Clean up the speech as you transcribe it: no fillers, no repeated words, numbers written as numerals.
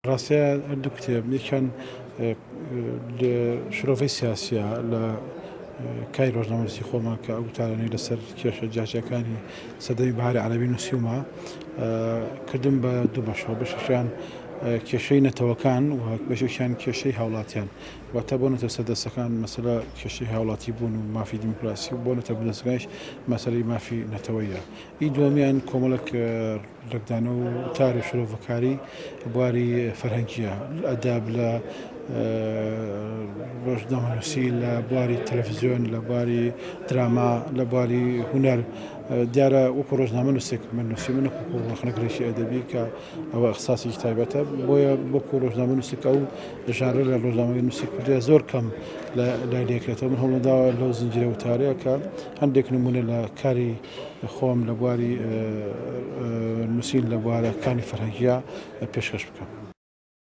ڕاستەیە هەردوو کتێب یەکیان شرۆڤەی سیاسیە لە کای ڕۆژنامەنووسی خۆمان کە ئەو تاڵانەی لەسەر کێشە جیاجەکانی سەدەمی بەهاری عەرەبی نووسیومە کردم بە دوو بەشەوە بەشێکیان کێشەی نەتەوەکان و بەشێکیان کێشەی هاوڵاتیان واتە بۆ نەتە سەردەستەکان مەسەلە کێشەی هاوڵاتی بوون و مافی دیموکراسی و بۆ نەتە بنەسەکانیش مەسەلەی مافی نەتەوەیە. هی دووەمیان کۆمەڵک ڕێکدانە و تاری شرۆڤەکاری بواری فەرهەنگیە ئەدەب لە ڕۆژنامەنووسی لە بواری تەلەڤیزیۆن لە بواری دراما لە بواری هونەر دیارە وەکو ڕۆژنامەنووسێک من نووسی من وەکو ڕخنەگرێکی ئەدەبی کە ئەوە ئەخساسێکی تایبەتە بۆیە وەکو ڕۆژنامەنووسێک ئەو ژانرە لە ڕۆژنامەنووسی کوردیە زۆر کەم لای دێکرێتەوە. من هەوڵەداوە لەو زنجیرە وتارەیە کە هەندێک نمونە لە کاری خۆم لە بواری نووسین لە بوارەکانی فەرهەنگیە پێشکەش بکەم.